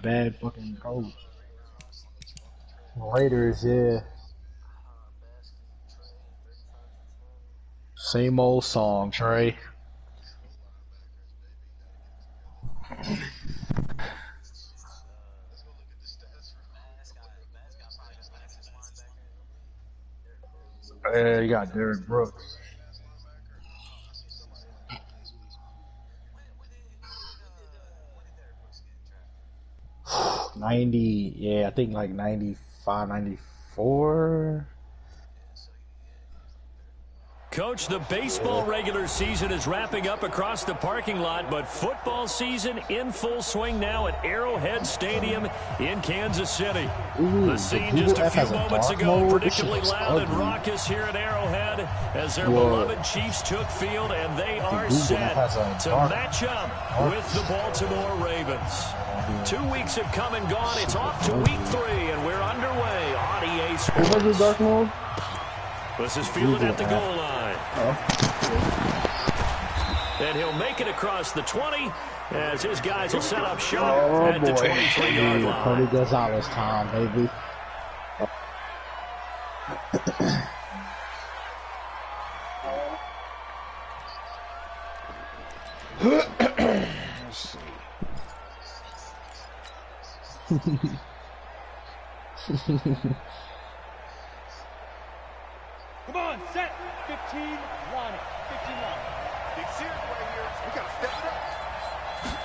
bad fucking coach. Raiders, yeah. Same old song, Trey. You got Derrick Brooks. Yeah, I think like 95, 94. Coach, the baseball regular season is wrapping up across the parking lot, but football season in full swing now at Arrowhead Stadium in Kansas City. The scene just a few moments ago, predictably loud and raucous here at Arrowhead as their beloved Chiefs took field, and they are set to match up with the Baltimore Ravens. 2 weeks have come and gone. It's off to week 3, and we're underway on EA Sports. This is fielded at the goal line. And he'll make it across the 20 as his guys will set up shop at the 23-yard line. Cody Gonzalez time, baby. Let's see. Come on, set. 15, line it. 15 line. Big series right here. We got to step it up.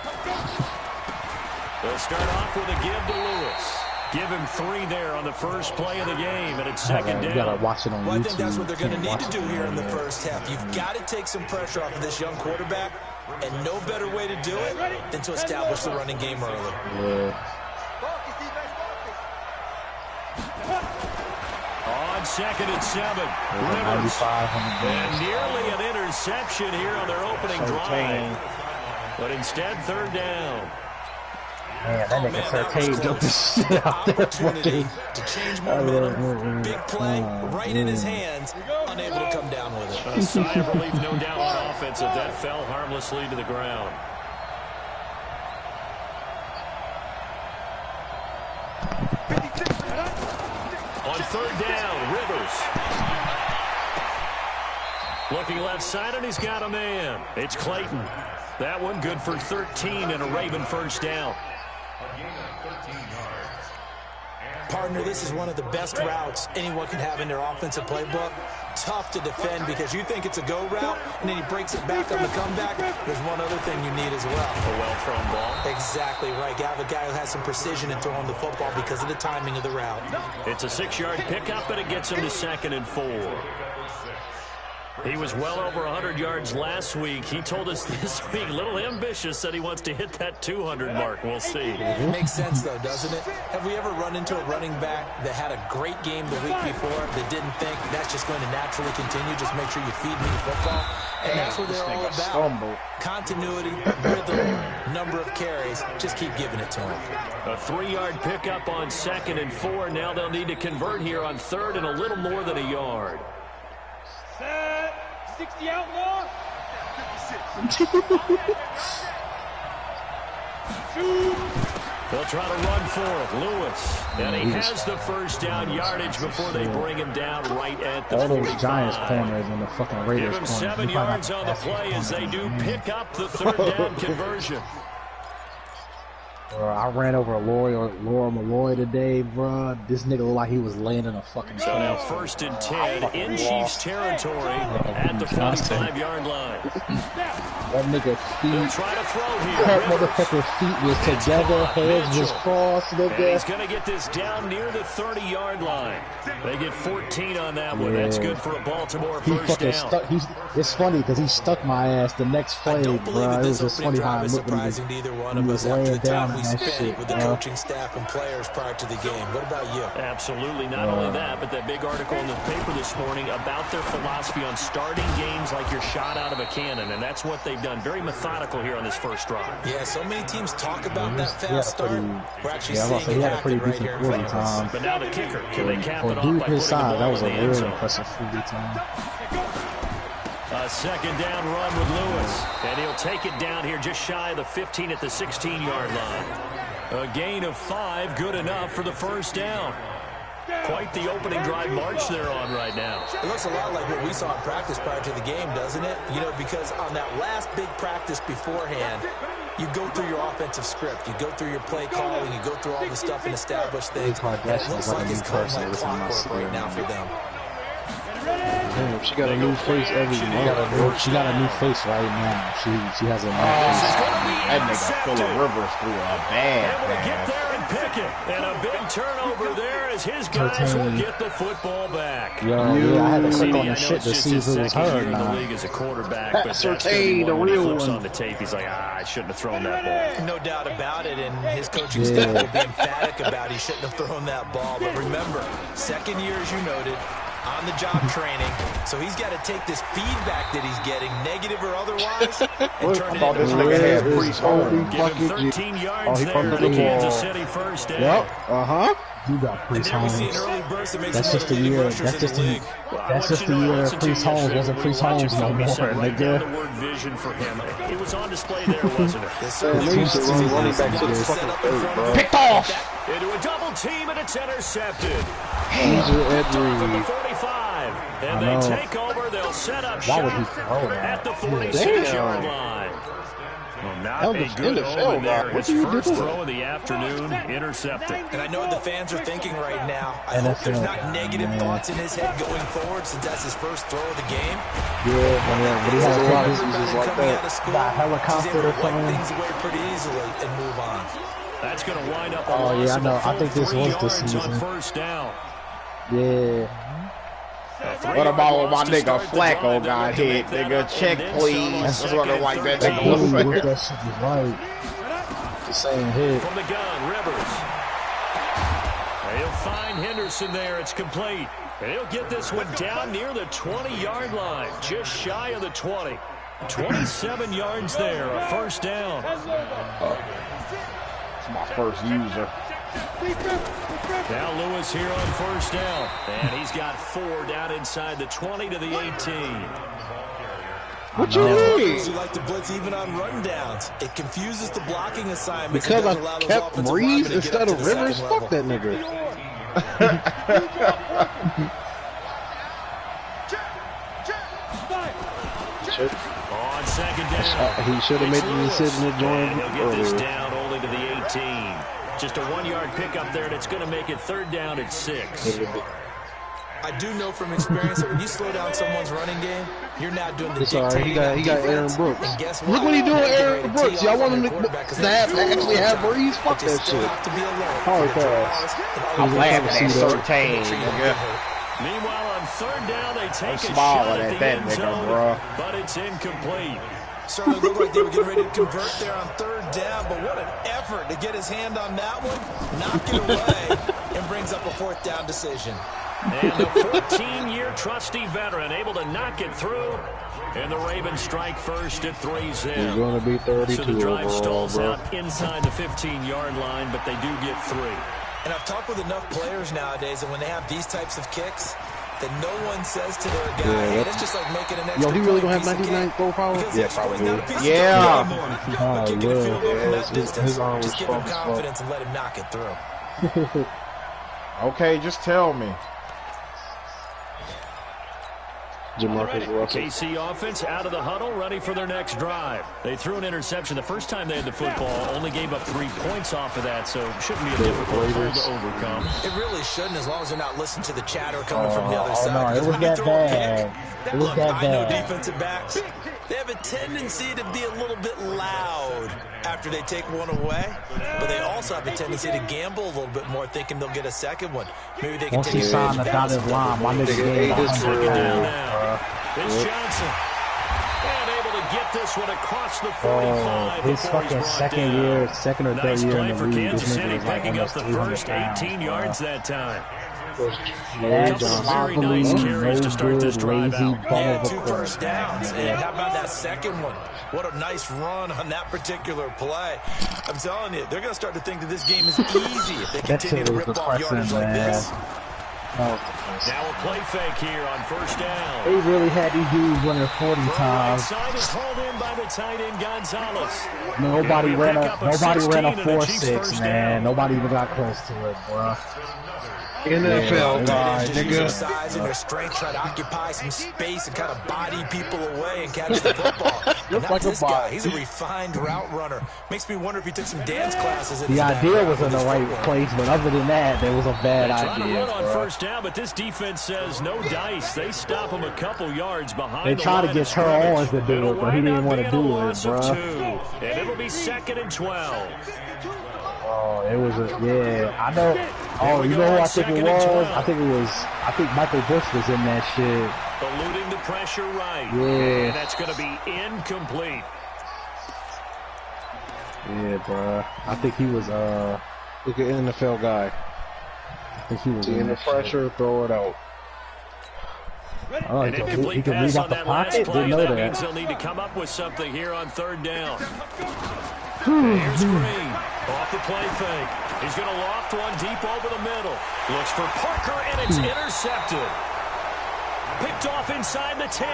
Let's go. They'll start off with a give to Lewis. Give him 3 there on the first play of the game, and it's second down. You gotta watch it on YouTube. I think that's what they're going to need to do here in the first half. You've got to take some pressure off of this young quarterback, and no better way to do it than to establish the running game early. Yeah. On 2nd and 7, Rivers. And nearly an interception here on their opening drive. But instead, 3rd down. Man, that nigga Sertain jumped the shit out there. Opportunity to change momentum. Big play, right in his hands, unable to come down with it. A sigh of relief, no doubt, on offense as that fell harmlessly to the ground. On 3rd down, Rivers. Looking left side, and he's got a man. It's Clayton. That one good for 13 and a Raven first down. Partner, this is one of the best routes anyone can have in their offensive playbook. Tough to defend because you think it's a go route, and then he breaks it back on the comeback. There's one other thing you need as well. A well-thrown ball. Exactly right. You have a guy who has some precision in throwing the football because of the timing of the route. It's a 6-yard pickup, and it gets him to 2nd and 4. He was well over 100 yards last week. He told us this week, a little ambitious, said he wants to hit that 200 mark. We'll see. It makes sense, though, doesn't it? Have we ever run into a running back that had a great game the week before that didn't think that's just going to naturally continue? Just make sure you feed me the football. And that's what they're all about. Continuity, rhythm, number of carries. Just keep giving it to him. A 3-yard pickup on 2nd and 4. Now they'll need to convert here on 3rd and a little more than a yard. Set. 60 outlaw. 2. They'll try to run for it. Lewis. And he has the first down yardage before they bring him down right at the 45. All those Giants corners and the fucking Raiders corners. corners. Give him 7 yards on the play as they do pick up the 3rd down conversion. I ran over Laura Malloy today, bro. This nigga looked like he was laying in a fucking So now 1st and 10 in Chiefs territory at the 45-yard line. That nigga They'll feet, try to throw here. that Rivers. motherfucker feet was together, heads was crossed, And he's nigga. going to get this down near the 30-yard line. They get 14 on that one. That's good for a Baltimore He first fucking down. stuck. It's funny because he stuck my ass the next play, I don't believe bro. that It this was just opening funny how drive I is looked at him. surprising to either one He of was us after the laying down time we in that spent shit, with the bro. coaching staff and players prior to the game. What about you? Absolutely. Not only that, but that big article in the paper this morning about their philosophy on starting games like you're shot out of a cannon, and that's what they've done. Very methodical here on this first drive. Yeah, so many teams talk about that fast start. We're actually Yeah, seeing he it had a pretty happen right decent here in front 40 of us. time. But now the kicker. Can they cap For it a off dude by his putting the size, that ball was in a the end really zone? impressive 40 time. A 2nd down run with Lewis. And he'll take it down here just shy of the 15 at the 16-yard line. A gain of 5, good enough for the first down. Quite the opening drive march they're on right now. It looks a lot like what we saw in practice prior to the game, doesn't it? You know, because on that last big practice beforehand, you go through your offensive script, you go through your play calling, you go through all the stuff and establish things. And it looks like it's going like clockwork right now for them. Damn, she got a new face every month. She got a new face right now. She has a new face. That nigga full of Rivers through a bad Able to get there and pick it. And a big turnover there as his guys will get the football back. Yo, yeah, I had to click on the shit to see if it was her or not. The league as a quarterback, but that's gonna be one when he flips on the tape. He's like, I shouldn't have thrown that ball. No doubt about it, and his coaching staff will be emphatic about he shouldn't have thrown that ball. But remember, second year, as you noted, on-the-job training, so he's got to take this feedback that he's getting, negative or otherwise, and turn it into give him 13 yards there to Kansas City first down. Yep, You got Priest Holmes. That's just the year. That's just the year Priest Holmes wasn't Priest Holmes no more, nigga. The word vision for him. It was on display there, wasn't it? They used to run running back to the fucking third, bro. Picked off! Into a double team, and it's intercepted. From the 45. And they take over. They'll set up shop at the 46-yard line. Well, not a good omen there. His first throw of the afternoon, intercepted. And I know what the fans are thinking right now. I hope there's not negative thoughts in his head going forward since that's his first throw of the game. Yeah, but he has a lot of diseases like that. Helicopter or something. Things away pretty easily and move on. That's going to wind up. Oh yeah, I know. I think this was the season. First down. Yeah. What about when my nigga Flacco got hit? Nigga, check please. That's what I like that nigga was saying. That shit was right. The same hit. From the gun, Rivers. He'll find Henderson there. It's complete. And he'll get this one down near the 20-yard line, just shy of the 20. 27 yards there, a first down. It's my first user. Now Lewis here on first down. And he's got 4 down inside the 20 to the 18. What you mean? You like to blitz even on rundowns. It confuses the blocking assignments. Because I kept Breeze instead of Rivers? Fuck that nigga. On second down. He should have made the decision to join He'll get this down only to the 18. Just a 1-yard pickup there, and it's going to make it third down at 6. I do know from experience that when you slow down someone's running game, you're not doing the dictating. He got Aaron Brooks. Look what he doing with Aaron Brooks. Y'all want him to actually have Breeze? Fuck that shit. Hard pass. I'm laughing at Surtain. Meanwhile, on third down, they take a shot at the end zone, bro. but it's incomplete. Certainly looked like they were getting ready to convert there on third down, but what an effort to get his hand on that one, knock it away, and brings up a fourth down decision. And the 14-year trusty veteran able to knock it through, and the Ravens strike first at 3-0. He's going to be 32 so the drive overall, stalls bro. out inside the 15-yard line, but they do get 3. And I've talked with enough players nowadays, and when they have these types of kicks, that no one says to their guy, hey, it's just like making an extra. Yo, he really gonna have 99 throw power? Yeah, probably. Yeah. His arm was just give him confidence and let him knock it through. Okay, just tell me. KC offense out of the huddle, ready for their next drive. They threw an interception the first time they had the football, only gave up 3 points off of that, so shouldn't be a difficult hole to overcome. It really shouldn't, as long as they're not listening to the chatter coming from the other side. No, it was that bad. It was that bad. I know defensive backs, they have a tendency to be a little bit loud after they take one away, but they also have a tendency to gamble a little bit more, thinking they'll get a second one. Maybe they can once he signed the dotted line, my nigga gave 100 now. It's Johnson. And able to get this one across the 45. His fucking second or third year in the for league. Kansas City picking up the first 18 yards that time. Very nice carries to start this drive out. Yeah, 2 first downs. And how about that second one? What a nice run on that particular play. I'm telling you, they're going to start to think that this game is easy if they continue to rip off yardage like this. Now a play fake here on first down. They really had these dudes running 40 times. Side is hauled in by the tight end Gonzalez. Nobody ran a 4.6, man. Nobody even got close to it, bro. NFL guy, nigga. Size and their strength, try to occupy some space and kind of body people away and catch the football. Looks like this a guy. He's a refined route runner. Makes me wonder if he took some dance classes. The idea was in the right place, but other than that, there was a bad idea. To run on first down, but this defense says no dice. They stop him a couple yards behind. They try to get Terrell Owens to do it, but he didn't want to do it, bro. And it'll be 2nd and 12. Oh, it was I know. Oh, you know who I think it was? I think Michael Bush was in that shit. Eluding the pressure right. Yeah. And that's going to be incomplete. Yeah, bro. I think he was, look at NFL guy. I think he was in the pressure, throw it out. Oh, he can read out the pocket? Didn't know that. Means they'll need to come up with something here on third down. Here's Green. Off the play fake. He's going to loft one deep over the middle. Looks for Parker, and it's intercepted. Picked off inside the 10.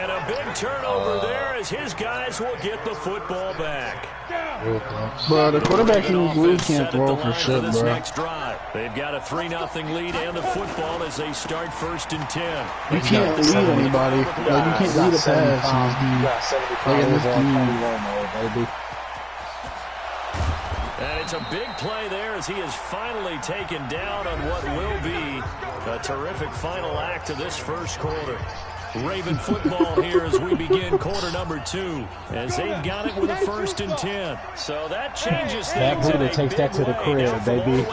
And a big turnover there as his guys will get the football back. Bro, the quarterback in this league can't throw for shit, bro. They've got a 3-0 lead and the football as they start 1st and 10. You can't lead anybody. Like, you can't lead a pass. Like in this game. And it's a big play there as he is finally taken down on what will be a terrific final act of this first quarter. Raven football here as we begin quarter number 2, as they've got it with a 1st and 10. So that changes things. That Buddha takes that to the crib, baby.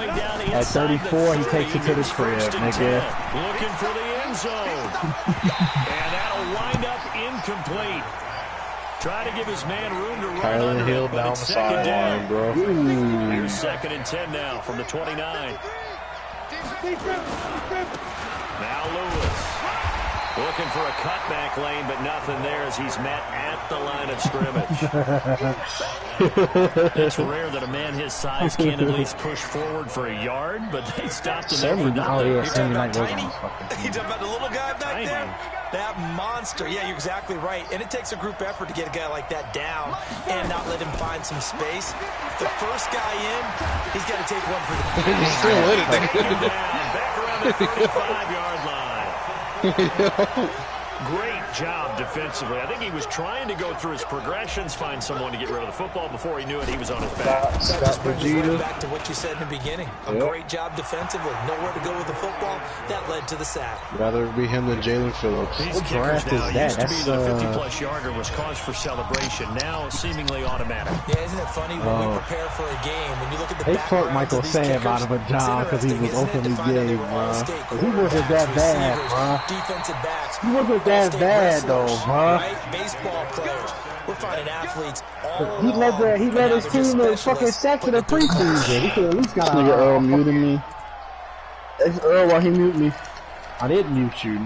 At 34, he takes it to the crib, nigga. Looking for the end zone. And that'll wind up incomplete. Try to give his man room to run under Hill it, but down it's the 2nd down. sideline, bro. Here's 2nd and 10 now from the 29. Now Lewis. Looking for a cutback lane, but nothing there as he's met at the line of scrimmage. It's rare that a man his size can at least push forward for a yard, but they stopped him there for nothing. You're talking about the little guy back there? That monster. Yeah, you're exactly right. And it takes a group effort to get a guy like that down and not let him find some space. The first guy in, he's got to take one for the He's still in it. Back around the 35-yard line. Great job defensively. I think he was trying to go through his progressions, find someone to get rid of the football. Before he knew it, he was on his back. That brings right back to what you said in the beginning. A great job defensively. Nowhere to go with the football. That led to the sack. Rather be him than Jalen Phillips. These kickers now used to be the 50-plus yarder was cause for celebration. Now seemingly automatic. Yeah, isn't it funny when we prepare for a game? When you look at the they took Michael Sam out of a job because he was openly gay, bro. He wasn't that bad, bro. Defensive backs. He wasn't that bad, though, bro. Right? Baseball players. We're finding athletes all He led his team in fucking sacks in the preseason. He could at least got this nigga Earl muted me. It's Earl, why he mute me? I didn't mute you.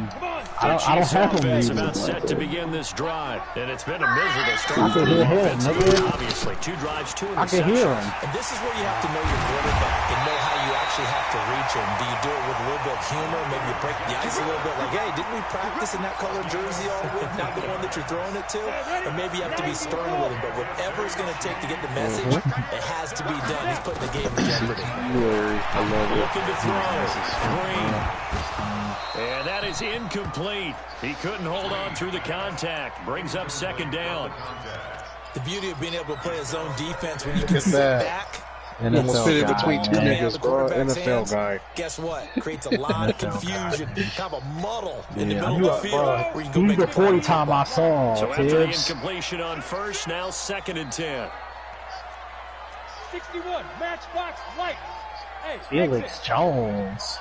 I don't have him muted. About set to begin this drive, and it's been a miserable start. I can hear him, nigga. Obviously, 2 drives, 2 interceptions. I can hear him. And this is where you have to know your quarterback and know how you actually have to reach him. Do you do it with a little bit of humor? Maybe you break the ice a little bit, like, hey, didn't we practice in that color jersey all week? Not the one that you're throwing it to? Or maybe you have to be stern with him. But whatever it's going to take to get the message, it has to be done. He's putting the game in jeopardy. I love it. Looking to throw. Green. And that is incomplete. He couldn't hold on through the contact. Brings up 2nd down. The beauty of being able to play a zone defense when you can sit back. You almost fit in between 2 niggas, bro. NFL guy. Guess what? Creates a lot of confusion, kind of a muddle in the middle of the field. Where you go He's the 40 time I saw. So after the incompletion on first, now 2nd and 10. 61, matchbox light. Hey, Felix Jones.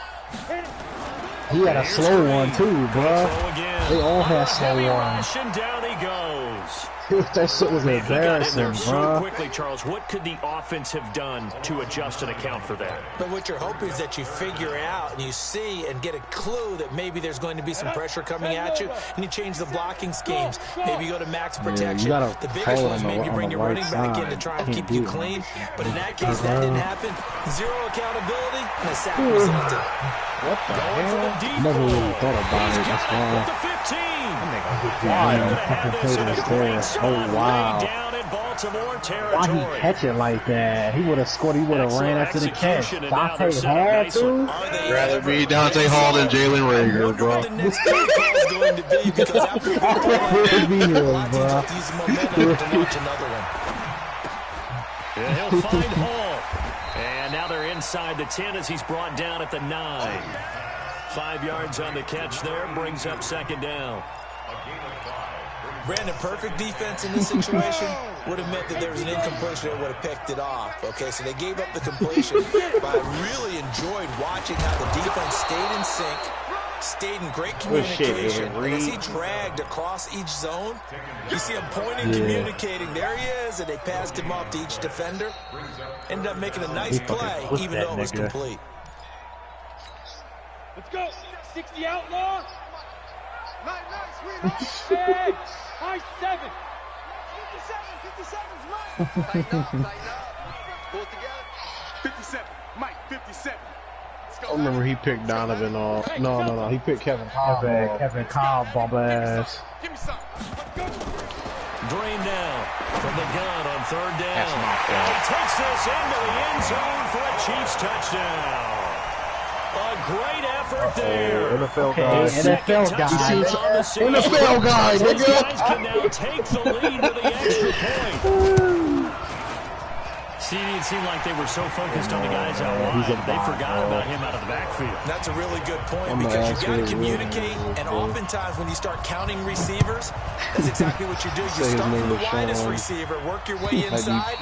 He had a slow one too, bro. They all had slow ones. And down he goes. That shit was embarrassing, so quickly, Charles. What could the offense have done to adjust and account for that? But what you're hoping is that you figure out and you see and get a clue that maybe there's going to be some pressure coming at you, and you change the blocking schemes. Maybe you go to max protection. The biggest one is maybe bring your running back in to try and keep you clean. But in that case, that didn't happen. Zero accountability, and a sack resulted. What the hell? Never really thought about it. That's why. Oh, wow. Why he catch it like that? He would have scored. He would have ran after the catch. Dante had to. Rather be Dante Hall than Jalen Rager, bro. The next play call is going to be because after we he'll find Hall. And now they're inside the 10 as he's brought down at the 9. 5 yards on the catch there, brings up second down. Brandon, perfect defense in this situation would have meant that there was an incompletion that would have picked it off. Okay, so they gave up the completion, but I really enjoyed watching how the defense stayed in sync, stayed in great communication. And as he dragged across each zone, you see him pointing, communicating. There he is, and they passed him off to each defender. Ended up making a nice play, even though it was complete. Let's go. 60 outlaw. Nice, high 7. 57's right. Tighten up. Pull it together. 57. Mike, 57. I remember he picked Donovan off. No. He picked Kevin Cobb. Kevin Cobb, bomb ass. Give me some. Drain down from the gun on third down. That's my fault. He takes this into the end zone for a Chiefs touchdown. A great effort there. NFL guy. NFL guy. NFL guy, nigga. These guys can now take the lead with the extra point. See, it seemed like they were so focused on the guys out wide, they forgot about him out of the backfield. That's a really good point because you've got to communicate, and oftentimes when you start counting receivers, that's exactly what you do. You start from the widest receiver, work your way inside.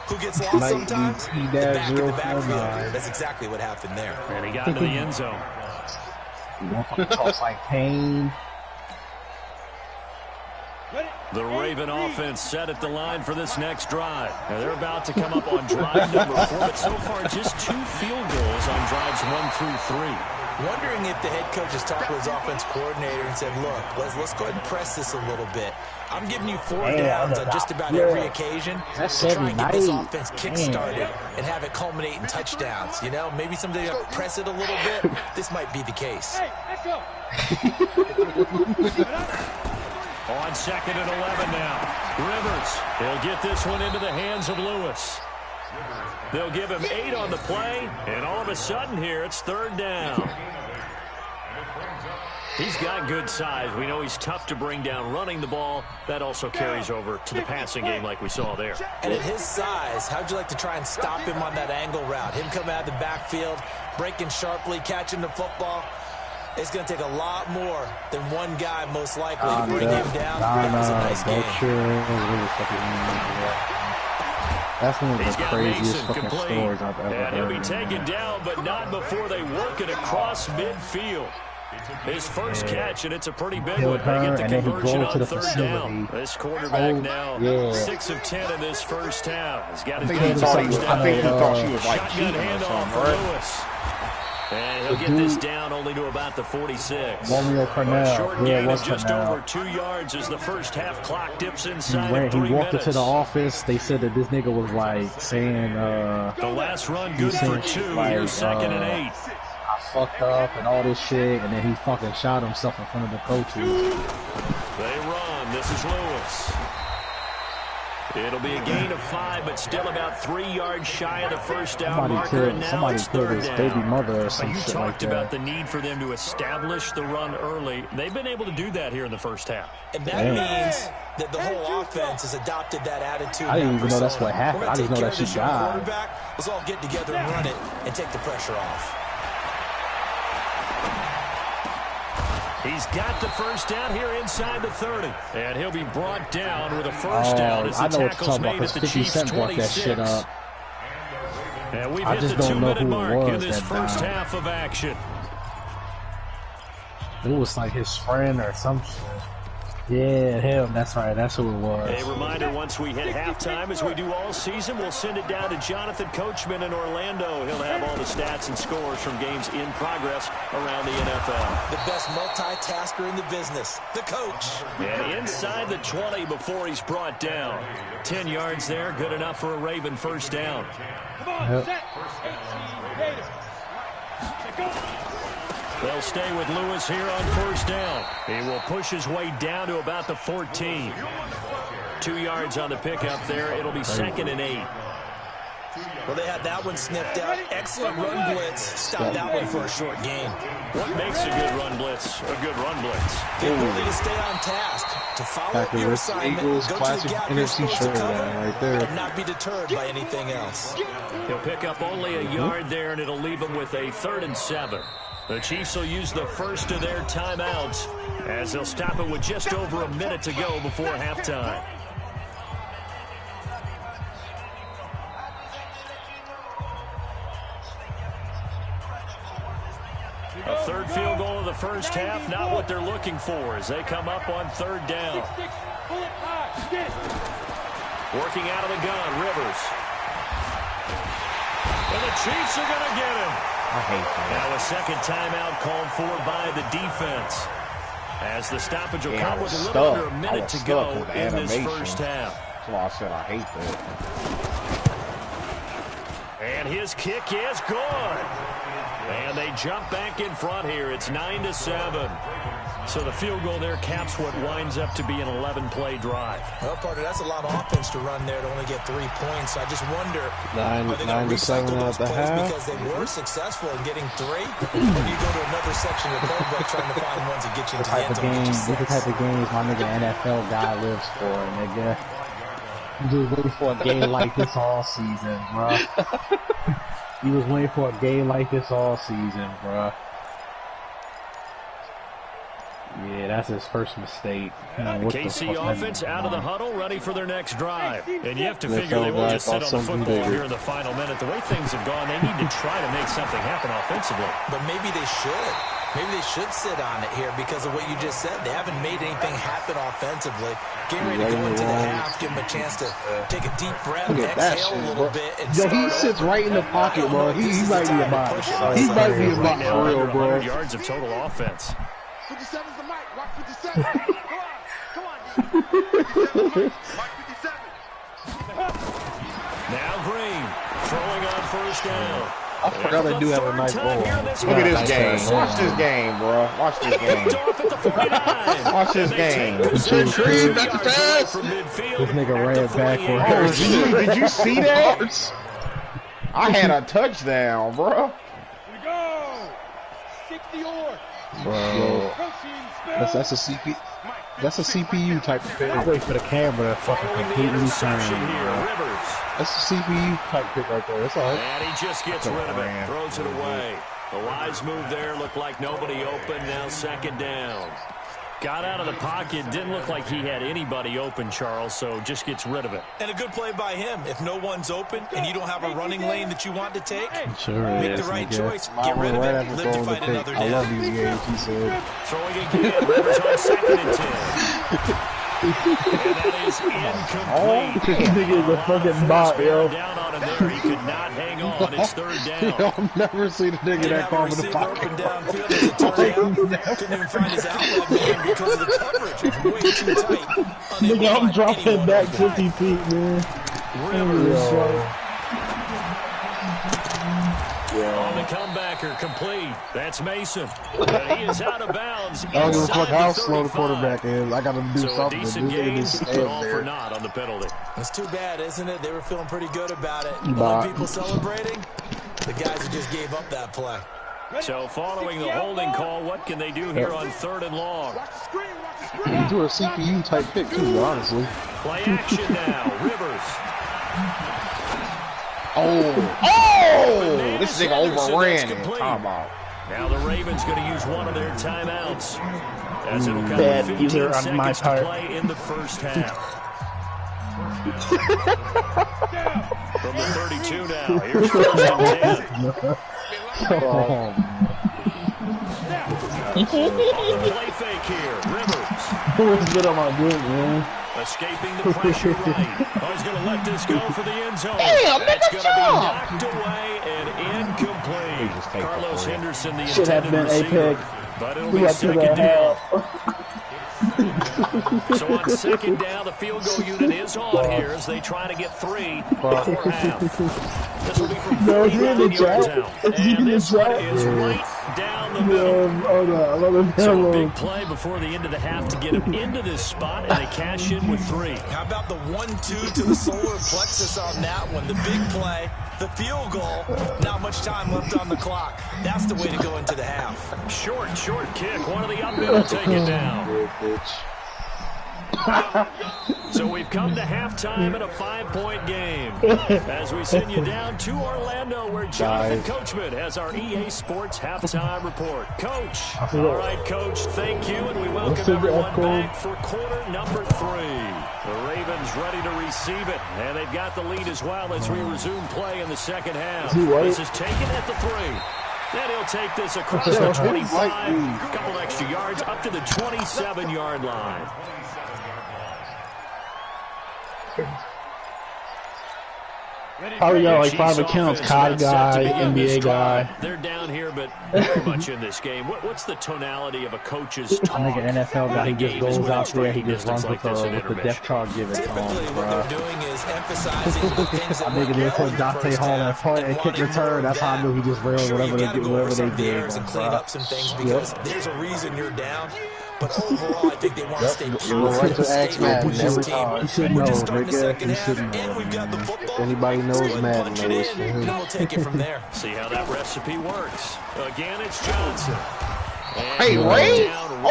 Who gets lost sometimes? The back of the backfield. That's exactly what happened there. And he got into the end zone. Toss like Payne. The Raven offense set at the line for this next drive. Now they're about to come up on drive number 4, but so far just 2 field goals on drives 1 through 3. Wondering if the head coach has talked with his offense coordinator and said, look, let's go ahead and press this a little bit. I'm giving you 4 downs on just about every occasion to try and get this offense kick-started and have it culminate in touchdowns. You know, maybe someday you'll press it a little bit. This might be the case. Hey, let's go. On second and 11 now. Rivers, he'll get this one into the hands of Lewis. They'll give him 8 on the play, and all of a sudden here, it's third down. He's got good size. We know he's tough to bring down running the ball. That also carries over to the passing game like we saw there. And at his size, how'd you like to try and stop him on that angle route? Him coming out of the backfield, breaking sharply, catching the football. It's going to take a lot more than one guy, most likely, to bring him down. That was a nice game. That's one of the craziest fucking stories I've ever heard. And he'll be taken down, but not before they work it across midfield. His first catch, and it's a pretty big one. They get the conversion on third down. This quarterback now 6 of 10 in this first half. He's got his first down. I think he thought she was like Shotgun cheating or handoff something, right? Lewis. And he'll get this down only to about the 46. Romeo Cornell. Short gain of just over 2 yards as the first half clock dips inside. He walked into the office. They said that this nigga was like saying, the last run good for 2. Here's second and 8. I fucked up and all this shit, and then he fucking shot himself in front of the coaches. They run. This is Lewis. It'll be a gain of 5, but still about 3 yards shy of the first down marker. And now it's third down. Baby mother or some you shit talked like that. about the need for them to establish the run early. They've been able to do that here in the first half. And that means that the whole offense has adopted that attitude. I didn't even know that's what happened. I just know that she died. Let's all get together and run it and take the pressure off. He's got the first down here inside the 30. And he'll be brought down with a first down as the tackle's made at the Chiefs' 26. And we've hit the 2-minute mark in this first half of action. It was like his friend or some shit. Yeah, him. That's right. That's who it was. A reminder, once we hit halftime, as we do all season, we'll send it down to Jonathan Coachman in Orlando. He'll have all the stats and scores from games in progress around the NFL. The best multitasker in the business, the coach. And inside the 20 before he's brought down. 10 yards there, good enough for a Raven first down. Come on, set. 18, go. They'll stay with Lewis here on first down. He will push his way down to about the 14. 2 yards on the pickup there. It'll be 2nd and 8. Well, they had that one sniffed out. Excellent run blitz. Stop that one for a short gain. What makes a good run blitz a good run blitz? The ability to stay on task, to follow up your assignment, Eagles, go to classic the gap you're NFC supposed to cover, right there. and not be deterred by anything else. He'll pick up only a yard there, and it'll leave him with a 3rd and 7. The Chiefs will use the first of their timeouts as they'll stop it with just over a minute to go before halftime. A 3rd field goal of the first half, not what they're looking for as they come up on 3rd down. Working out of the gun, Rivers. And the Chiefs are going to get him. I hate that. Now a second timeout called for by the defense. As the stoppage will come with a little under a minute to go in this first half. That's why I said I hate that. And his kick is good. And they jump back in front here. It's 9-7. So the field goal there caps what winds up to be an 11-play drive. Well, Parker, that's a lot of offense to run there to only get 3 points. I just wonder, 9-7 at the half. Because they were successful in getting 3, or do you go to another section of the playbook trying to find ones that get you into the end zone? These are the type of games my nigga NFL guy lives for, nigga. You just waiting for a game like this all season, bro. He was waiting for a game like this all season, bro. Yeah, that's his first mistake. KC offense out of the huddle, ready for their next drive. And you have to figure they won't just sit on the football here in the final minute. The way things have gone, they need to try to make something happen offensively. But maybe they should. Maybe they should sit on it here because of what you just said. They haven't made anything happen offensively. Getting ready to go into the half, give them a chance to take a deep breath, exhale a little bit. And yo, he sits right in the pocket, bro. He might be a bot. He might be a bot for real, bro. 100 yards of total offense. 57's the mic. Rock 57. Come on. 57's the mic. Rock 57. Now Green throwing on first down. I forgot they do have a nice ball. Look at this game. Watch this game, bro. Watch this game. Watch this game. This nigga ran backwards. Oh, did you see that? I had a touchdown, bro. Here we go. 60 or. Bro, that's a CP. That's a CPU type of thing. I wait for the camera to fucking completely turn. That's a CPU type pick right there. That's all right. And he just gets rid of it. Throws it away. The wise move there. Looked like nobody open. Now 2nd down. Got out of the pocket. Didn't look like he had anybody open, Charles, so just gets rid of it. And a good play by him. If no one's open and you don't have a running lane that you want to take, make the right choice. Get rid of it. Live to fight another day. I love you, Gage, he said. Throwing again. Rivers on 2nd and 10. And that is incomplete. This nigga is a fucking bot, yo. Down on him there. He could not hang on. It's 3rd down. I've never seen a nigga that calm in the pocket. Couldn't even find his outlet man because of the coverage. It was way too tight. Nigga, I'm dropping back 50 feet, man. On the comebacker, complete. That's Mason. He is out of bounds. I don't give a fuck how slow the quarterback is. I got to do something. A decent game, but all for naught on the penalty. It's too bad, isn't it? They were feeling pretty good about it. Other people celebrating. The guys who just gave up that play. So following the holding call, what can they do here on 3rd and long? You do a CPU type pick too, honestly. Play action now. Rivers. Oh! This nigga overran it. Now the Ravens going to use one of their timeouts. As it'll come with 15 seconds to play in the first half. From the 32 now. Here's 1st and 10. On the play fake here. Rivers. What's good on my good, man? Escaping the pressure right. Oh, he's going to let this go for the end zone. Damn, That's going to be jump. knocked away and incomplete. Carlos Henderson, the Should have intended been receiver. Apex. But it'll be second down. So on second down, the field goal unit is on here as they try to get 3 before half. This will be from 49 yards out. And this one is right down the middle. So a big play before the end of the half to get him into this spot, and they cash in with 3. How about the 1-2 to the solar plexus on that one? The big play, the field goal, not much time left on the clock. That's the way to go into the half. Short kick. One of the up will take it down. So we've come to halftime in a 5-point game. As we send you down to Orlando, where Jonathan Coachman has our EA Sports halftime report. Coach. All right, Coach, thank you, and we welcome everyone back for quarter number 3. The Ravens ready to receive it, and they've got the lead as well as we resume play in the second half. This is taken at the 3. Then he'll take this across the 25, a couple extra yards, up to the 27-yard line. Probably got like 5 accounts. COD guy, NBA guy. They're down here, but very much in this game. What's the tonality of a coach's talk? I think an NFL guy, he just goes out there, he just runs with the depth chart given to him, What they're doing is emphasizing the things that I think they put Dante Hall that point and kick return. That's how I knew he just railed whatever they did. And clean up some things because there's a reason you're down. But overall, I think they want to stay positive, stay open with this team. You should know, We're just starting the Rick. second You half, should and know. we've got the football. Anybody knows Let's go ahead and Madden punch it knows. in, and then we'll take it from there. See how that recipe works. Again, it's Johnson. Hey, Ray.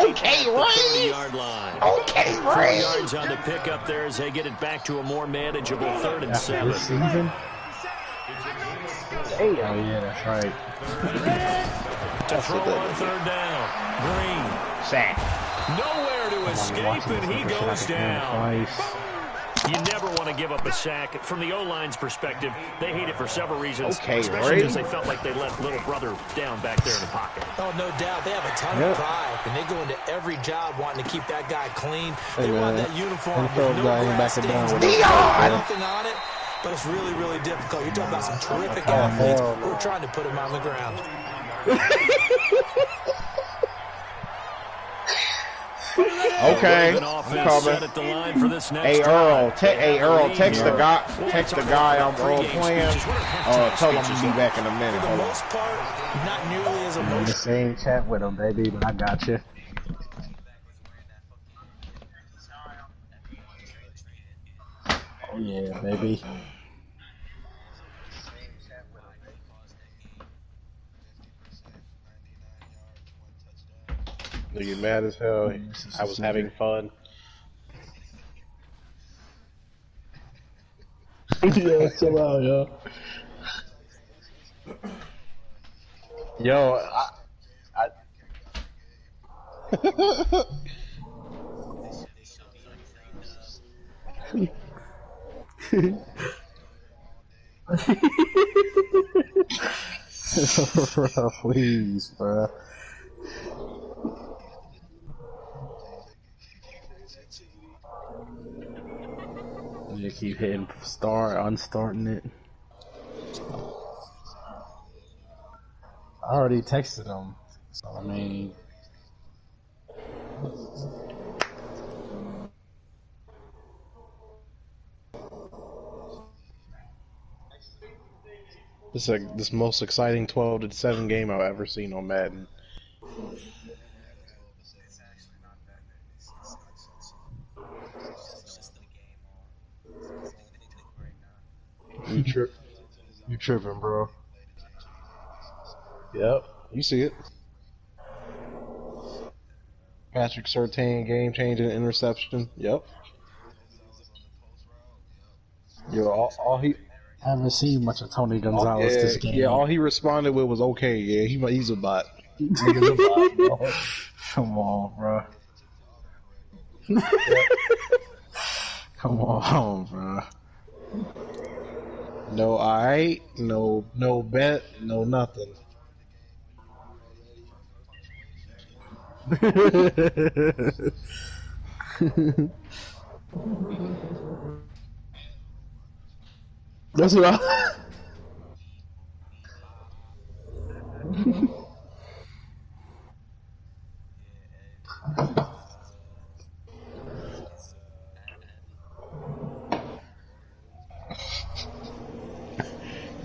Okay, Ray. Ray. 30-yard line. Okay, 4 Ray. yards on the pickup there as they get it back to a more manageable 3rd and After 7. this season? Oh, yeah, that's right. To throw on 3rd down. Green. Sack. Nowhere to escape, and he goes down. You never want to give up a sack. From the O-line's perspective, they hate it for several reasons, especially because they felt like they let little brother down back there in the pocket. Oh, no doubt. They have a ton of pride, and they go into every job wanting to keep that guy clean. They want that uniform with no grass stains, nothing on it. But it's really, really difficult. You're talking about some terrific athletes. We're trying to put him on the ground. Okay, I'm coming. Hey Earl, text the guy I'm playing. Tell him to be back in a minute. For the most part, not nearly as I'm in the emotional. same chat with him, baby, but I got you. Oh, yeah, baby. Nigga mad as hell. I was having fun. Yeah, chill out, yo. Yo, bro, please, bro. You keep hitting start, unstarting it. I already texted him, so I mean. This is like this most exciting 12-7 game I've ever seen on Madden. You tripping, bro. Yep, you see it. Patrick Surtain game-changing interception. Yep. Yo, all he. I haven't seen much of Tony Gonzalez this game. Yeah, all he responded with was okay. Yeah, he's a bot. Nigga's a bot, bro. Come on, bro. Come on, bro. No, alright. No bet. No nothing. That's what I...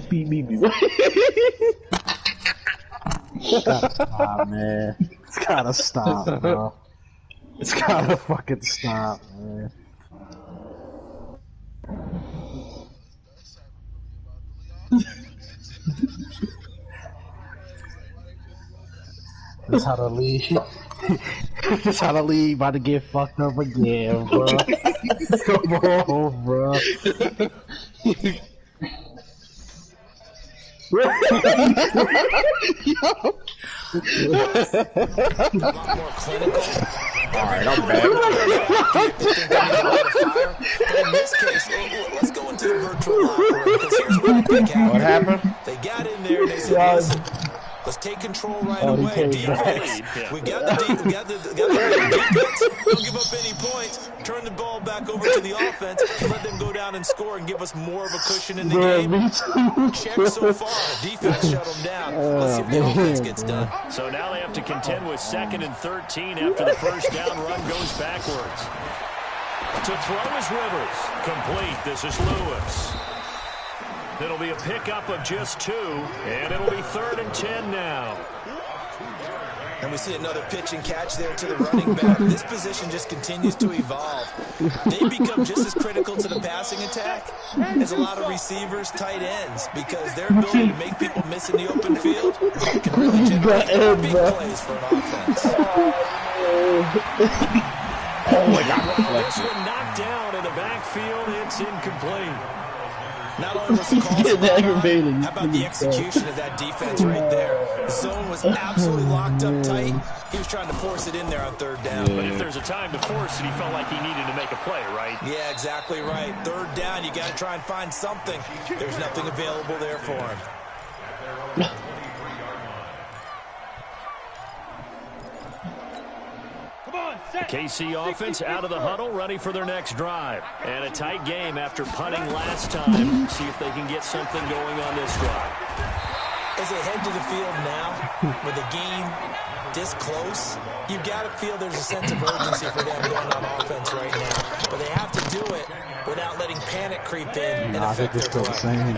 Beep, beep, beep. It's gotta stop, man. It's gotta stop, bro. It's gotta fucking stop, man. That's how the league. That's how the league about to get fucked up again, bro. Come on, bro. A lot more clinical. Alright, I'm back. In this case, let's go into the virtual locker room, because here's what I think happened. What happened? They got in there and they said, listen, let's take control right away. Defense. We got the defense. Don't give up any points. Turn the ball back over to the offense and let them go down and score and give us more of a cushion in the game. Check so far. Defense shut them down. Let's see if the offense gets done. So now they have to contend with 2nd and 13 after the first down run goes backwards. To throw is Rivers. Complete. This is Lewis. It'll be a pickup of just 2, and it'll be 3rd and 10 now. And we see another pitch and catch there to the running back. This position just continues to evolve. They become just as critical to the passing attack as a lot of receivers, tight ends, because their ability to make people miss in the open field can really generate big plays for an offense. This one knocked down in the backfield. It's incomplete. Not only was the call aggravated, how about the execution of that defense right there? The zone was absolutely locked up tight. He was trying to force it in there on 3rd down. But if there's a time to force it, he felt like he needed to make a play, right? Yeah, exactly right. 3rd down, you got to try and find something. There's nothing available there for him. The KC offense out of the huddle, ready for their next drive. And a tight game after punting last time. See if they can get something going on this drive. As they head to the field now, with the game this close, you've got to feel there's a sense of urgency for them going on offense right now. But they have to do it without letting panic creep in and affect their play.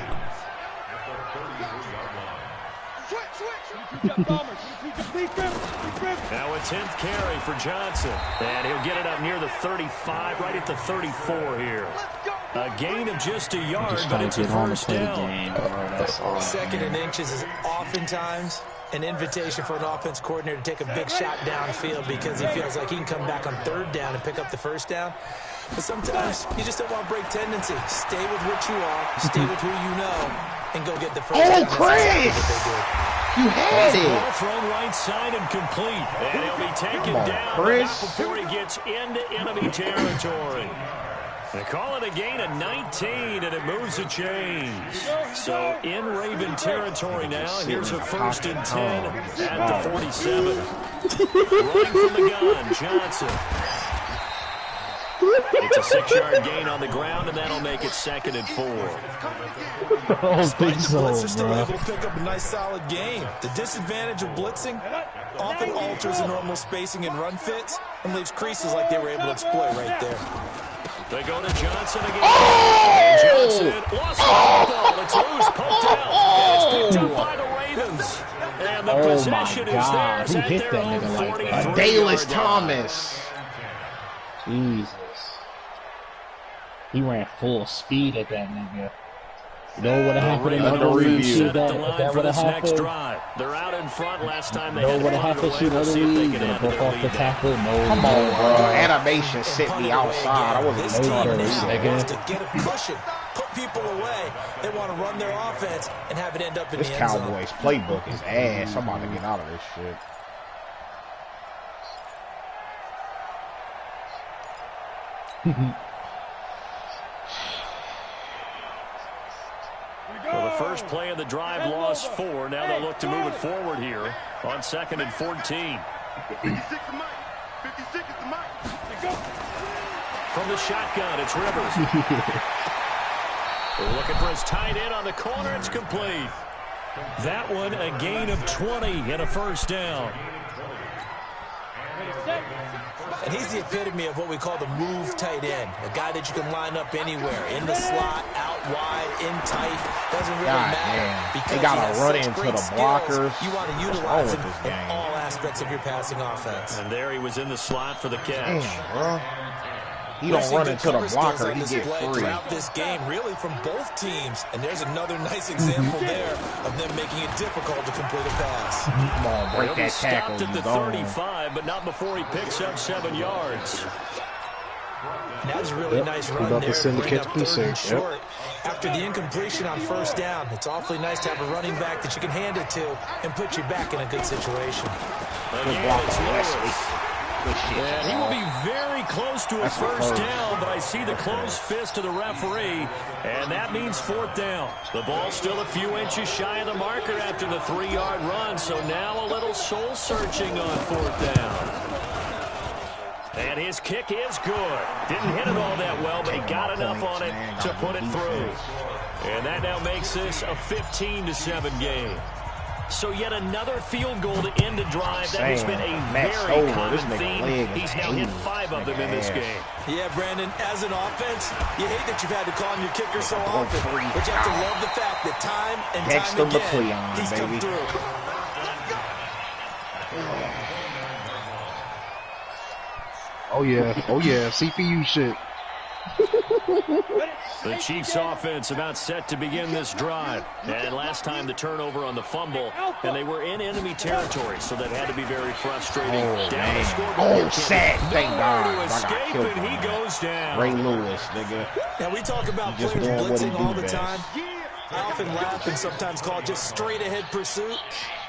Now a 10th carry for Johnson. And he'll get it up near the 35, right at the 34 here. A gain of just a yard, but it's a first down. 2nd and inches is oftentimes an invitation for an offense coordinator to take a big shot downfield because he feels like he can come back on 3rd down and pick up the first down. But sometimes you just don't want to break tendency. Stay with what you are, stay with who you know, and go get the first down. Oh, Chris! You had it. Ball thrown right side and complete. And he'll be taken down before he gets into enemy territory. They call it a gain of 19, and it moves the chains. So in Raven territory now. Here's a 1st and 10 at the 47. Running from the gun, Johnson. It's a 6-yard gain on the ground, and that'll make it 2nd and 4. Despite the blitzer still able to pick up a nice solid gain. The disadvantage of blitzing often alters the normal spacing and run fits and leaves creases like they were able to exploit right there. They go to Johnson again. And Johnson lost the football. It's loose, poked out, and it's picked up by the Ravens. And the possession is theirs at their own 43. Dallas Thomas. Jesus. He ran full speed at that nigga. You know what happened in the review? Set at the line for this next drive. They're out in front. Last time they had what happened to the league? Broke off the tackle. No, come on, bro. Animation set me outside. I wasn't this team now wants to get a cushion, put people away. They want to run their offense and have it end up in the end zone. This Cowboys playbook is ass. I'm about to get out of this shit. Well, the first play of the drive lost 4. Now they'll look to move it forward here on 2nd and 14. 56 is the mark. Go. From the shotgun, it's Rivers. Looking for his tight end on the corner. It's complete. That one, a gain of 20 and a first down. And he's the epitome of what we call the move tight end. A guy that you can line up anywhere. In the slot, out wide, in tight. Doesn't really matter. Because they got to run into the blockers. You want to utilize him in all aspects of your passing offense. And there he was in the slot for the catch. Damn, bro. He don't run into the blocker, he get free. Throughout this game, really, from both teams. And there's another nice example there of them making it difficult to complete a pass. Come on, break that tackle. Stopped at the 35, but not before he picks up 7 yards. That's a really nice run about there. to send the catch be safe. Short. After the incompletion on first down, it's awfully nice to have a running back that you can hand it to and put you back in a good situation. Good block on Wesley. And he will be very close to a first down, but I see the closed fist of the referee, and that means 4th down. The ball's still a few inches shy of the marker after the 3-yard run, so now a little soul-searching on 4th down. And his kick is good. Didn't hit it all that well, but he got enough on it to put it through. And that now makes this a 15-7 game. So yet another field goal to end a drive. That has been a very common theme. He's now hit 5 of them in this game. Yeah, Brandon, as an offense, you hate that you've had to call on your kicker so often. But you have to love the fact that time and time again, he's come through. Oh, yeah, CPU shit. The Chiefs offense about set to begin this drive. And last time the turnover on the fumble, and they were in enemy territory, so that had to be very frustrating. Down the scoreboard. Sad. Thank God. To escape, and he goes down. Ray Lewis, nigga. Now, we talk about players blitzing all the time. I often laugh and sometimes call it just straight-ahead pursuit.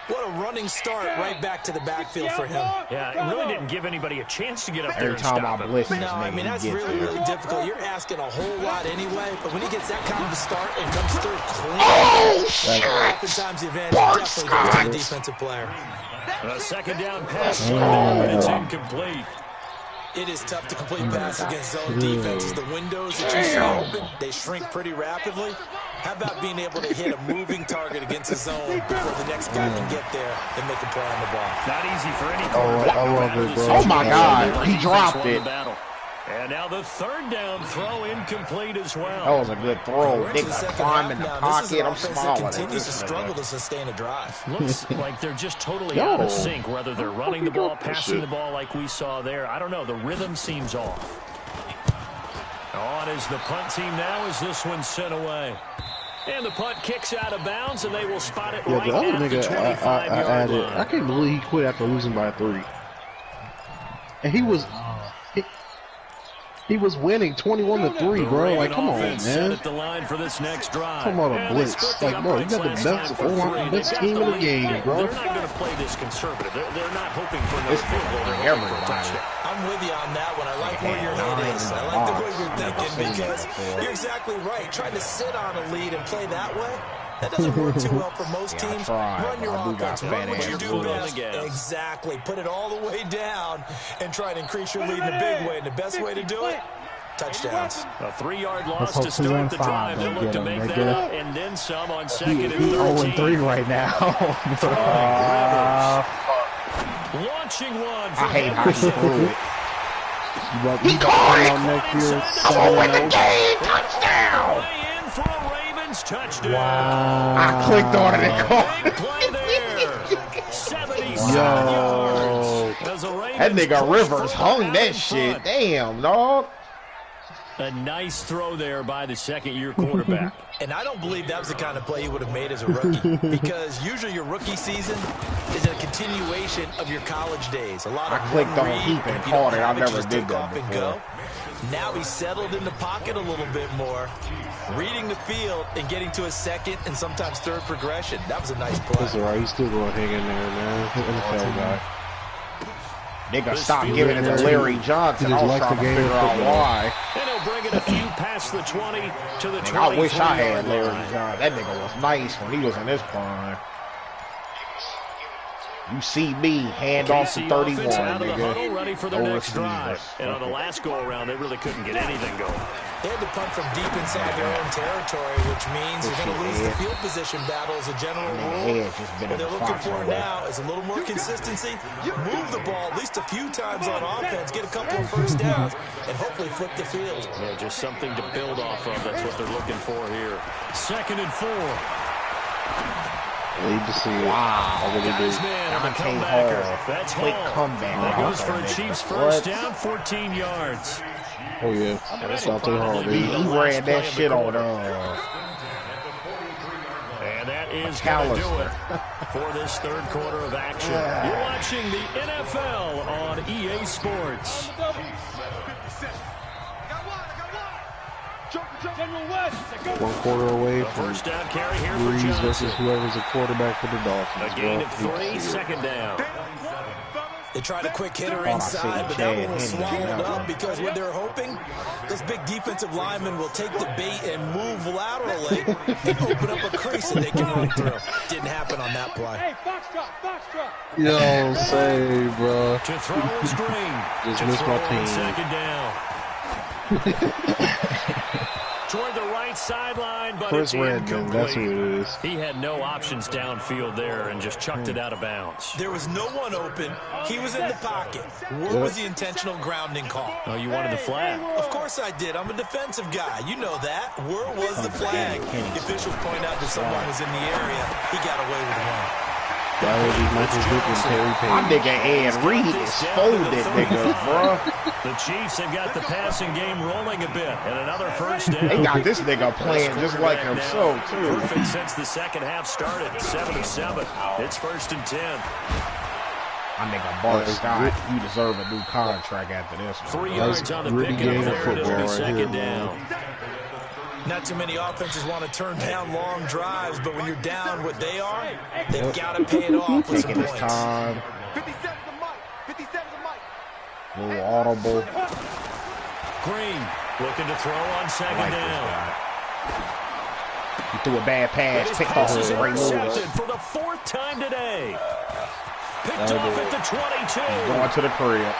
What a running start right back to the backfield for him. Yeah, it really didn't give anybody a chance to get up there Every and time stop I him. blitz this No, nigga, I mean, that's really, really difficult. You're asking a whole lot anyway, but when he gets that kind of a start and comes through clean, oftentimes the advantage definitely goes to the defensive player. A second down pass, and it's incomplete. It is tough to complete pass against zone defenses. The windows that you see open, they shrink pretty rapidly. How about being able to hit a moving target against a zone before the next guy can get there and make a play on the ball? Not easy for any quarterback. I love it, bro. Oh, my God. He dropped it. And now the 3rd down throw incomplete as well. That was a good throw. Nigga climb in the pocket. I'm smaller. Continues to struggle to sustain a drive. Looks like they're just totally out of sync, whether they're running the ball, passing the ball like we saw there. I don't know. The rhythm seems off. On is the punt team now as this one's sent away. And the punt kicks out of bounds, and they will spot it right the other at nigga the 25-yard line. I can't believe he quit after losing by 3. And he was winning 21-3, bro. Like, come on, man. At the line for this next drive. Come on, a blitz. Like, bro, you got the best team in the game, bro. They're not going to play this conservative. They're not hoping for another field goal. They're hoping for a touchdown. I'm with you on that one. I like where your head is. I like the way you're thinking because you're exactly right. Trying to sit on a lead and play that way, that doesn't work too well for most teams. Run your offense. Run what you do best. Exactly. Put it all the way down and try to increase your lead in a big way. And the best way to do it, touchdowns. A 3-yard loss to start the drive. They'll look to make that up and then some on 2nd and 13. 0-3 right now. Launching one. I hate how he threw it. He Come on, win the game. Touchdown. In for a Ravens touchdown. Wow. I clicked on it and caught Big play there. 77 Yo. yards. that nigga Rivers hung that shit. Damn, dog. A nice throw there by the 2nd-year quarterback. And I don't believe that was the kind of play he would have made as a rookie because usually your rookie season is a continuation of your college days. A lot of I clicked on heap and caught it. I never did that before. Now he's settled in the pocket a little bit more, reading the field and getting to a 2nd and sometimes 3rd progression. That was a nice play. That's all right. He's still going to hang in there, man. NFL guy. Nigga, stop giving it to Larry Johnson. I was trying to figure out why. And he'll bring it a few past the 20 to the 23. I wish I had Larry Johnson. That nigga was nice when he was in his prime. You see me hand off to 31, out of the huddle, nigga. ready for their next drive. And on the last go-around, they really couldn't get anything going. They had to punt from deep inside their own territory, which means you're going to lose the field position battle as a general rule. What they're looking for now is a little more consistency, move the ball at least a few times on offense, get a couple of first downs, and hopefully flip the field. Yeah, just something to build off of. That's what they're looking for here. 2nd and 4. Need to see it. Wow. I really do. Dante Hall. That's Quick Hall. comeback. That goes for a Chiefs first down, 14 yards. Oh, yeah. That's Dante Hall, dude. He ran that shit on And that is going to do it for this third quarter of action. You're watching the NFL on EA Sports. One quarter away from First down carry here for Breeze Johnson. versus whoever's a quarterback for the Dolphins. A gain of 3, 2nd down. They tried a quick hitter inside, but that one was swallowed up because what they're hoping, those big defensive linemen will take the bait and move laterally and open up a crease that they can run through. Didn't happen on that play. Hey, box drop. Yo, say, bro. To throw is Green. Just missed my team. 2nd down. Toward the right sideline, but Chris it's Redmond, that's incomplete. who it is. He had no options downfield there and just chucked it out of bounds. There was no one open. He was in the pocket. Where was the intentional grounding call? Oh, you wanted the flag. Of course I did. I'm a defensive guy. You know that. Where was the flag? The officials point out that someone was in the area. He got away with one. That would be Michael Vick and Terry My Payne. nigga Ed Reed exposed that nigga, bro. The Chiefs have got the passing game rolling a bit, and another first down. They got this nigga playing just like himself, too. Perfect since the second half started. 7 of 7. It's 1st and 10. My nigga Bart Scott, you deserve a new contract after this one. 3 yards on the Gritty pick, and game of there it is, football right 2nd here, down. Not too many offenses want to turn down long drives, but when you're down what they are, they've got to pay it off with some Taking his points. time. 57 to Mike. 57 to Mike. Little audible. Green looking to throw on 2nd Like down. He threw a bad pass, His picked pass off is his right intercepted move. for the 4th time today. Picked off at the 22. Going to the crib.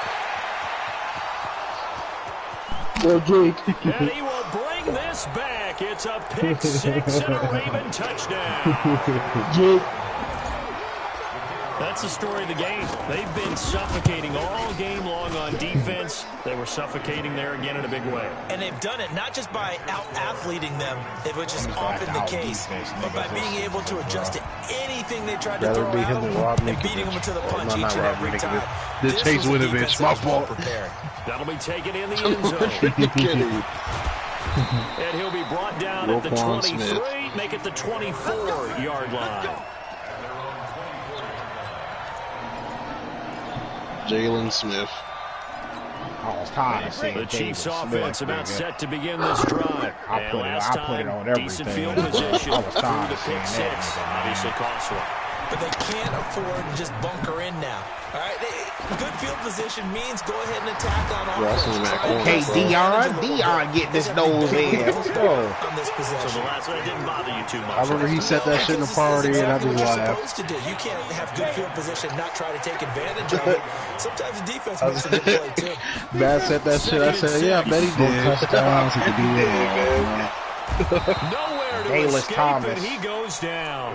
Well, Jake. And he will bring this back. It's a pick 6 and a Raven touchdown. Jake. That's the story of the game. They've been suffocating all game long on defense. They were suffocating there again in a big way. And they've done it not just by out-athleting them, which is often the case, but by being able to adjust to anything they tried to throw at them and beating them to the punch each and every time. The Chase Winovich, my fault. That'll be taken in the end zone. And he'll be brought down at the 23, make it the 24-yard line. Jalen Smith. I was tired of seeing The Chiefs offense Smith, about nigga. set to begin this drive. I And put it- last I put it time, on everything. decent field position I was through tired the of pick seeing that 6. nigga, man. Obviously cost one. But they can't afford to just bunker in now. All right, good field position means go ahead and attack on offense. Okay, Dion getting his nose in. Let's go. On this So possession. the last one didn't bother you too much. I remember he said that shit in the party, and I That's just exactly what you're laughed. supposed to do. You can't have good field position, not try to take advantage of it. Sometimes the defense makes a good play too. Matt said that shit. I said, yeah, I bet he did. Touchdowns, he could be Nowhere to Bayless escape, Thomas. and he goes down.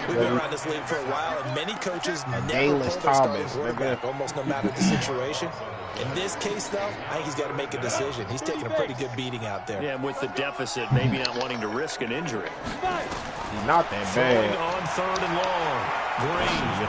We've been around this league for a while, and many coaches never Bayless pull their starting Thomas, quarterback, almost no matter the situation. In this case, though, I think he's got to make a decision. He's taking a pretty good beating out there. Yeah, and with the deficit, maybe not wanting to risk an injury. He's not that Throwing bad. on 3rd and long. Green.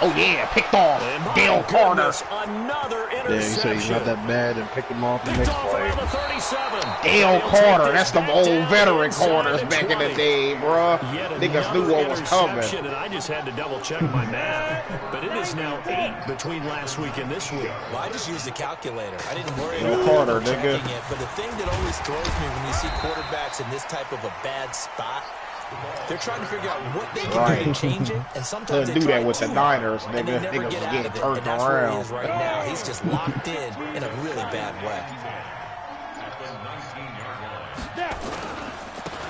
Oh, yeah, picked off. And my Dale Carter. goodness, another Yeah, he interception. said he's not that bad and picked him off the Picked next off play. around the 37. Dale They'll Carter. take That's this them back old down veteran inside corners the back in the 20. day, bruh. Yet Niggas another knew what was coming. interception, and I just had to double-check my math. But it is now 8 between last week and this week. Well, I just used the calculator. I didn't worry Dale about Carter, checking nigga. it. But the thing that always throws me when you see quarterbacks in this type of a bad spot, they're trying to figure out what they can do to change it, and sometimes They'll they do try that with the too hard, Niners, and they nigga. never Niggas get was out getting of it, turned and that's where he around. is right now. He's just locked in a really bad way.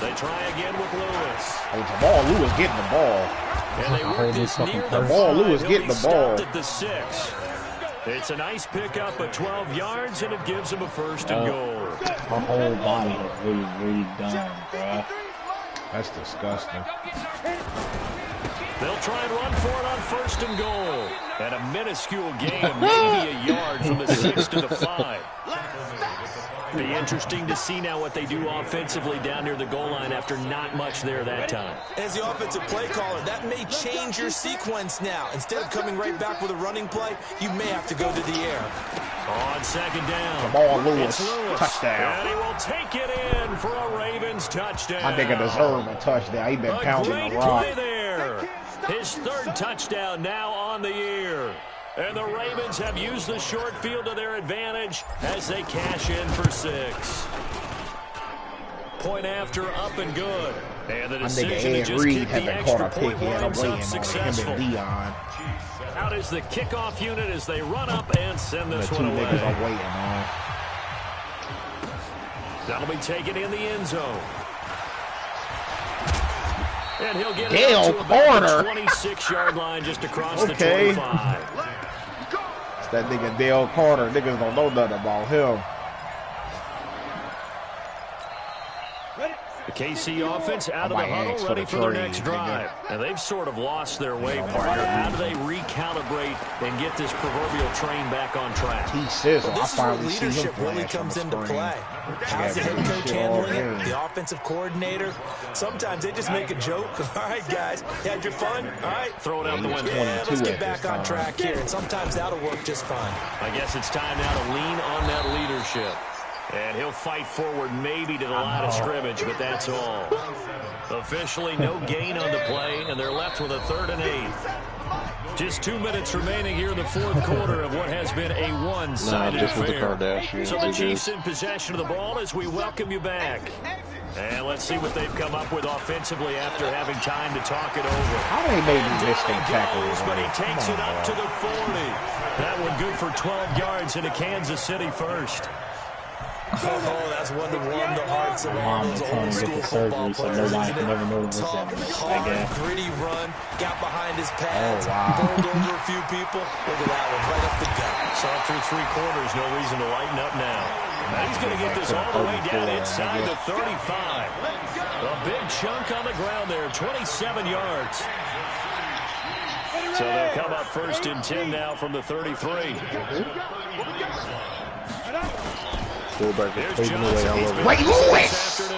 They try again with Lewis. Oh, Jamal Lewis getting the ball. And they work this near the ball. 5. Lewis He'll getting be the ball. stopped at the 6. It's a nice pickup of 12 yards, and it gives him a 1st and goal. Her whole body is really done, bruh. That's disgusting. They'll try and run for it on 1st and goal. And a minuscule gain, maybe a yard from the 6 to the 5. Be interesting to see now what they do offensively down near the goal line after not much there that time. As the offensive play caller, that may change your sequence now. Instead of coming right back with a running play, you may have to go to the air. On 2nd down. Come on, Lewis. Lewis. Touchdown. And he will take it in for a Ravens touchdown. My nigga deserved a touchdown. He been pounding the rock. Play there. His 3rd touchdown now on the year. And the Ravens have used the short field to their advantage as they cash in for 6. Point after, up and good. And the decision to just kick the extra point winds up successful. Out is the kickoff unit as they run up and send this one away. Are waiting on. That'll be taken in the end zone. And he'll get it up to about the 26-yard line just across the 25. It's that nigga Dale Carter. Niggas don't know nothing about him. The KC offense out of the huddle, ready for their next drive. And they've sort of lost their way, partner. How do they recalibrate and get this proverbial train back on track? He says, well, this is where leadership really comes into play. How's the head coach handling it? The offensive coordinator? Sometimes they just make a joke. All right, guys, you had your fun? All right. Throw it out the window. Yeah, let's get back on track here. And sometimes that'll work just fine. I guess it's time now to lean on that leadership. And he'll fight forward maybe to the line of scrimmage, but that's all. Officially no gain on the play, and they're left with a 3rd and 8. Just 2 minutes remaining here in the 4th quarter of what has been a one-sided affair. So the Chiefs in possession of the ball as we welcome you back. And let's see what they've come up with offensively after having time to talk it over. How they made him miss them tackles? But he takes it up to the 40. That one good for 12 yards into Kansas City 1st. Oh, that's one to warm the hearts of all those old school football players. Tough, gritty run, got behind his pads, bowled over a few people. Look at that one, right up the gut. Saw through 3 quarters, no reason to lighten up now. Now he's going to get this all the way down inside the 35. A big chunk on the ground there, 27 yards. So they'll come up 1st and 10 now from the 33. Here's Johnson. Wait, Lewis!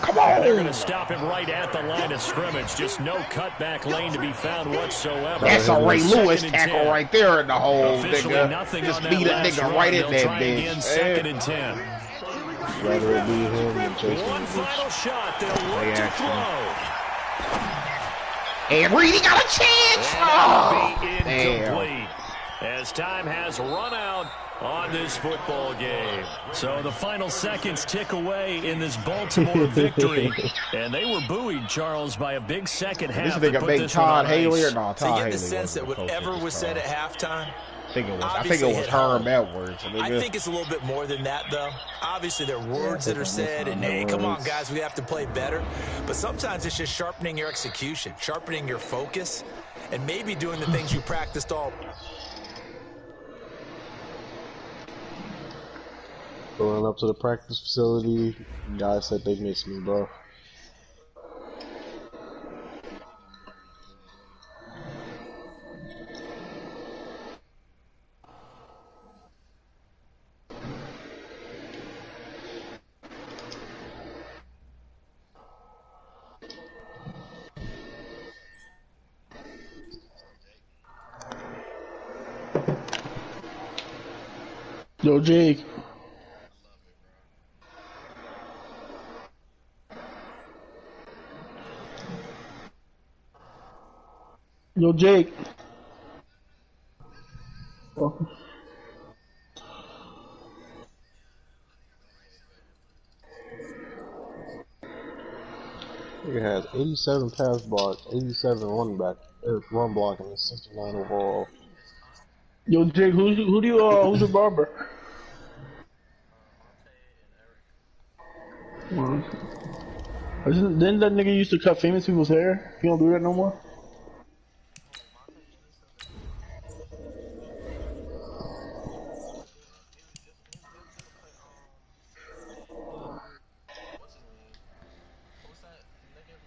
Come on! And they're going to stop him right at the line of scrimmage. Just no cutback lane to be found whatsoever. That's a Ray Lewis tackle right there in the hole, nigga. Nothing just on beat a that nigga right in that bitch. Again, 2nd and 10. Rather it be him than Jason. One final shot. They'll look to throw. And Reedy got a chance! Oh, incomplete. As time has run out on this football game. So the final seconds tick away in this Baltimore victory. And they were buoyed, Charles, by a big second half. This nigga make Todd Haley or not? Todd Haley. You get the sense that whatever was said at halftime, I think it was Herm Edwards. I think it's a little bit more than that, though. Obviously, there are words that are said, and hey, come on, guys, we have to play better. But sometimes it's just sharpening your execution, sharpening your focus, and maybe doing the things you practiced all. Going up to the practice facility, guys said they miss me, bro. Yo, Jake. Yo, Jake. Oh. He has 87 pass blocks, 87 run block, and 69 overall. Yo, Jake, who's your barber? Didn't that nigga used to cut famous people's hair? He don't do that no more?